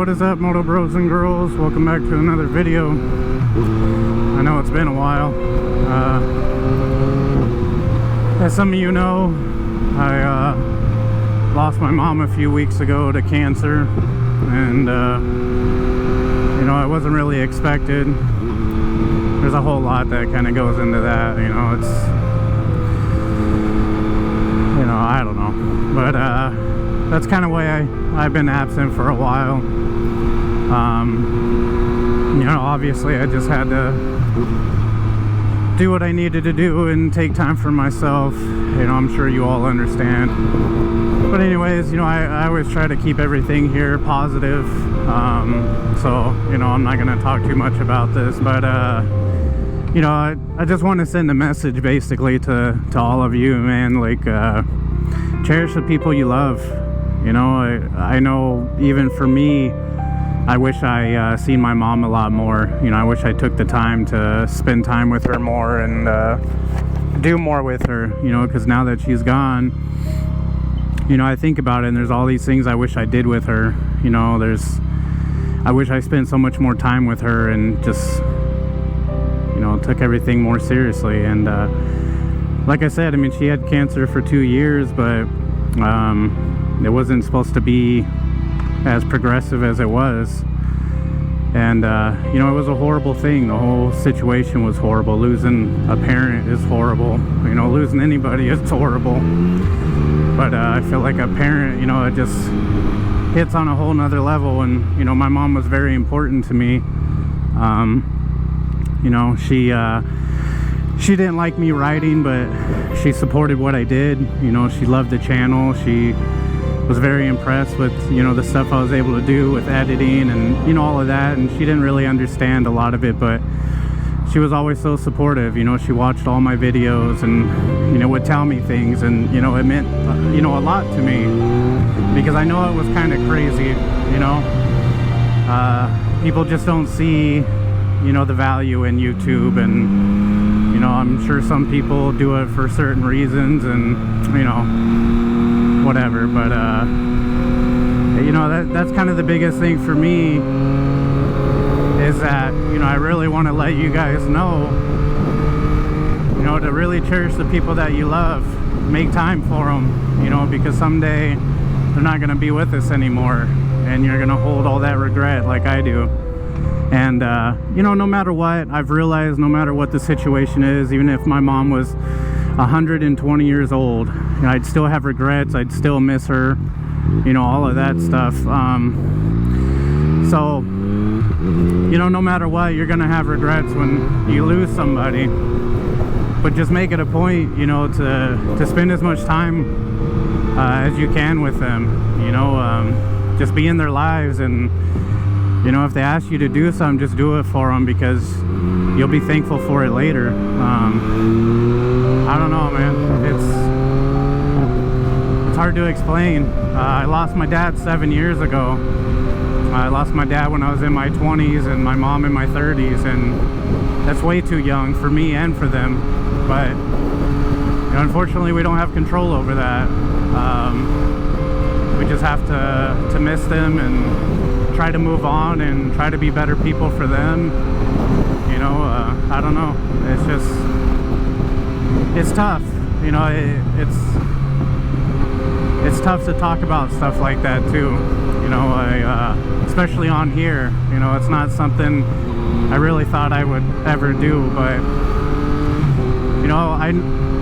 what is up, MotoBros and girls? Welcome back to another video. I know it's been a while. As some of you know, I lost my mom a few weeks ago to cancer, and you know, it wasn't really expected. There's a whole lot that kind of goes into that, you know. It's, you know, I don't know, but that's kind of why I've been absent for a while. You know, obviously I just had to do what I needed to do and take time for myself. You know, I'm sure you all understand. But anyways, you know, I always try to keep everything here positive. So, you know, I'm not going to talk too much about this, but you know, I just want to send a message basically to all of you, man. Like, cherish the people you love. You know, I know even for me, I wish I seen my mom a lot more. You know, I wish I took the time to spend time with her more and do more with her, you know, because now that she's gone, you know, I think about it and there's all these things I wish I did with her. You know, I wish I spent so much more time with her and just, you know, took everything more seriously. And like I said, I mean, she had cancer for 2 years, but it wasn't supposed to be as progressive as it was. And you know, it was a horrible thing. The whole situation was horrible. Losing a parent is horrible. You know, losing anybody is horrible. But I feel like a parent, you know, it just hits on a whole nother level. And you know, my mom was very important to me. You know, she didn't like me writing, but she supported what I did. You know, she loved the channel. She was very impressed with, you know, the stuff I was able to do with editing and, you know, all of that. And she didn't really understand a lot of it, but she was always so supportive. You know, she watched all my videos and, you know, would tell me things, and, you know, it meant, you know, a lot to me, because I know it was kind of crazy, you know. People just don't see, you know, the value in YouTube, and, you know, I'm sure some people do it for certain reasons and, you know, whatever. But you know, that's kind of the biggest thing for me, is that, you know, I really want to let you guys know, you know, to really cherish the people that you love. Make time for them, you know, because someday they're not going to be with us anymore, and you're going to hold all that regret like I do. And you know, no matter what, I've realized no matter what the situation is, even if my mom was 120 years old, you know, I'd still have regrets. I'd still miss her, you know, all of that stuff. So, you know, no matter what, you're gonna have regrets when you lose somebody, but just make it a point, you know, to spend as much time as you can with them. You know, just be in their lives, and, you know, if they ask you to do something, just do it for them, because you'll be thankful for it later. I don't know, man. It's hard to explain. I lost my dad 7 years ago. I lost my dad when I was in my 20s and my mom in my 30s, and that's way too young for me and for them. But, you know, unfortunately, we don't have control over that. We just have to miss them and try to move on and try to be better people for them. You know, I don't know. It's just, it's tough. You know, it's tough to talk about stuff like that too. You know, especially on here. You know, it's not something I really thought I would ever do, but, you know,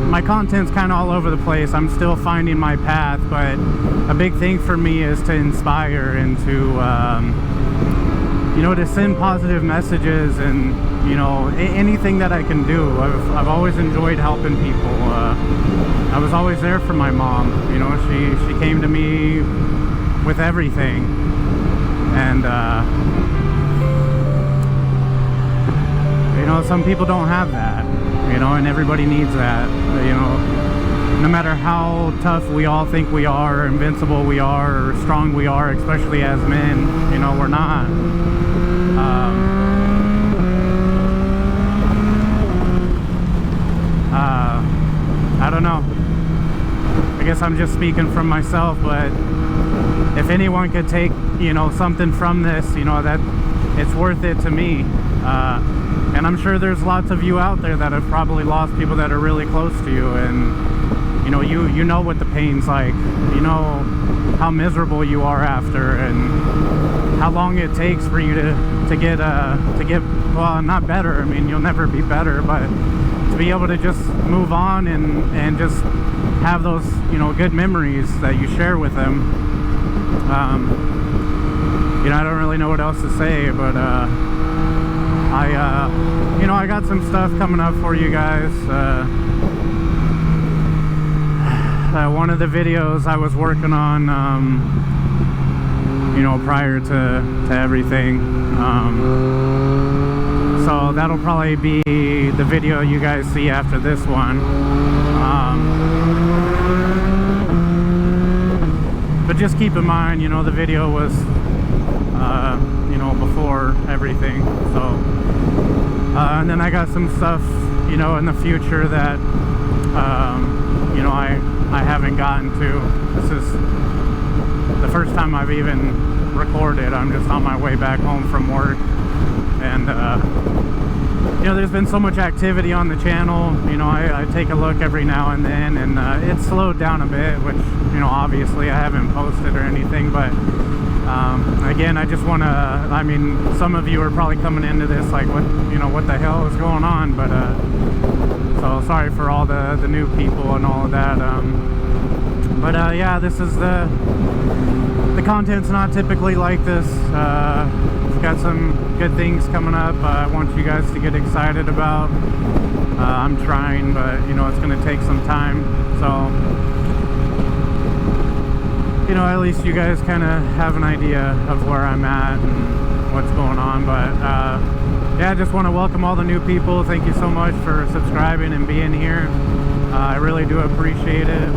my content's kind of all over the place. I'm still finding my path, but a big thing for me is to inspire and to, you know, to send positive messages, and, you know, anything that I can do. I've always enjoyed helping people. I was always there for my mom. You know, she came to me with everything, and you know, some people don't have that, you know, and everybody needs that. You know, no matter how tough we all think we are, invincible we are, or strong we are, especially as men, you know, we're not. I don't know. I guess I'm just speaking from myself, but if anyone could take, you know, something from this, you know, that it's worth it to me. And I'm sure there's lots of you out there that have probably lost people that are really close to you, and you know, you know what the pain's like, you know how miserable you are after, and how long it takes for you to get well, not better. I mean, you'll never be better, but to be able to just move on and just have those, you know, good memories that you share with them. You know, I don't really know what else to say, but you know, I got some stuff coming up for you guys. One of the videos I was working on, you know, prior to everything, so that'll probably be the video you guys see after this one. But just keep in mind, you know, the video was you know, before everything. So and then I got some stuff, you know, in the future that you know, I haven't gotten to. This is the first time I've even recorded. I'm just on my way back home from work, and you know, there's been so much activity on the channel. You know, I take a look every now and then, and it's slowed down a bit, which, you know, obviously I haven't posted or anything, but again, I just want to, I mean, some of you are probably coming into this like, what, you know, what the hell is going on, but so sorry for all the new people and all of that. But yeah, this is the content's not typically like this. We've got some good things coming up. I want you guys to get excited about. I'm trying, but you know, it's going to take some time. So, you know, at least you guys kind of have an idea of where I'm at and what's going on. But yeah, I just want to welcome all the new people. Thank you so much for subscribing and being here. I really do appreciate it.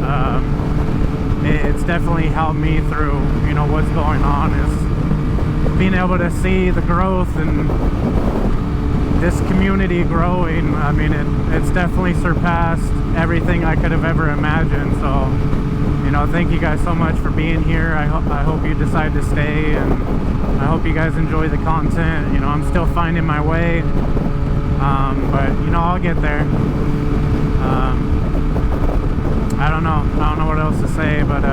It's definitely helped me through, you know, what's going on, is being able to see the growth and this community growing. I mean, it's definitely surpassed everything I could have ever imagined. So, you know, thank you guys so much for being here. I hope you decide to stay, and I hope you guys enjoy the content. You know, I'm still finding my way, but you know, I'll get there. I don't know what else to say, but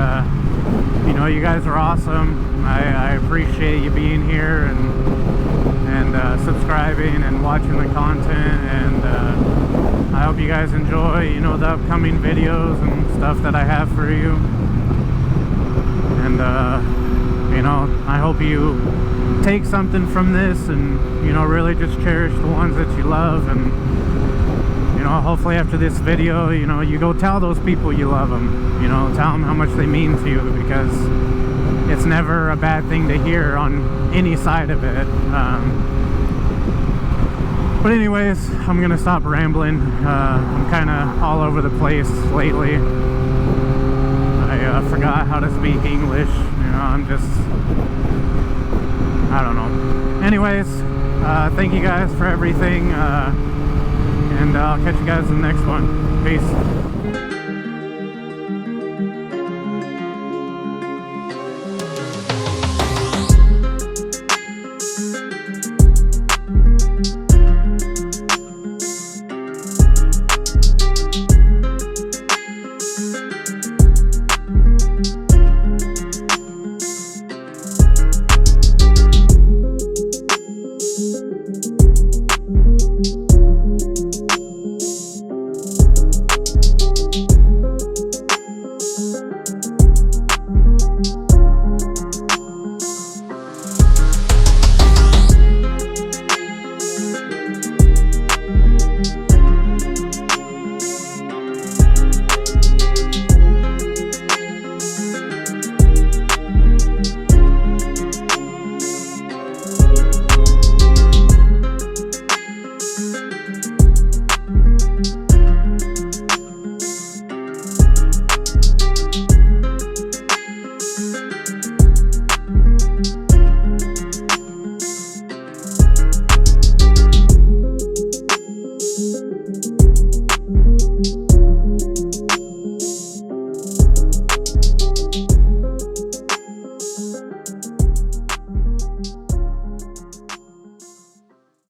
you know, you guys are awesome. I appreciate you being here and subscribing and watching the content, and I hope you guys enjoy, you know, the upcoming videos and stuff that I have for you. And you know, I hope you take something from this and, you know, really just cherish the ones that you love. And you know, hopefully after this video, you know, you go tell those people you love them. You know, tell them how much they mean to you, because it's never a bad thing to hear on any side of it. But anyways, I'm gonna stop rambling. I'm kind of all over the place lately. I forgot how to speak English. You know, I'm just, I don't know. Anyways, thank you guys for everything. And I'll catch you guys in the next one. Peace.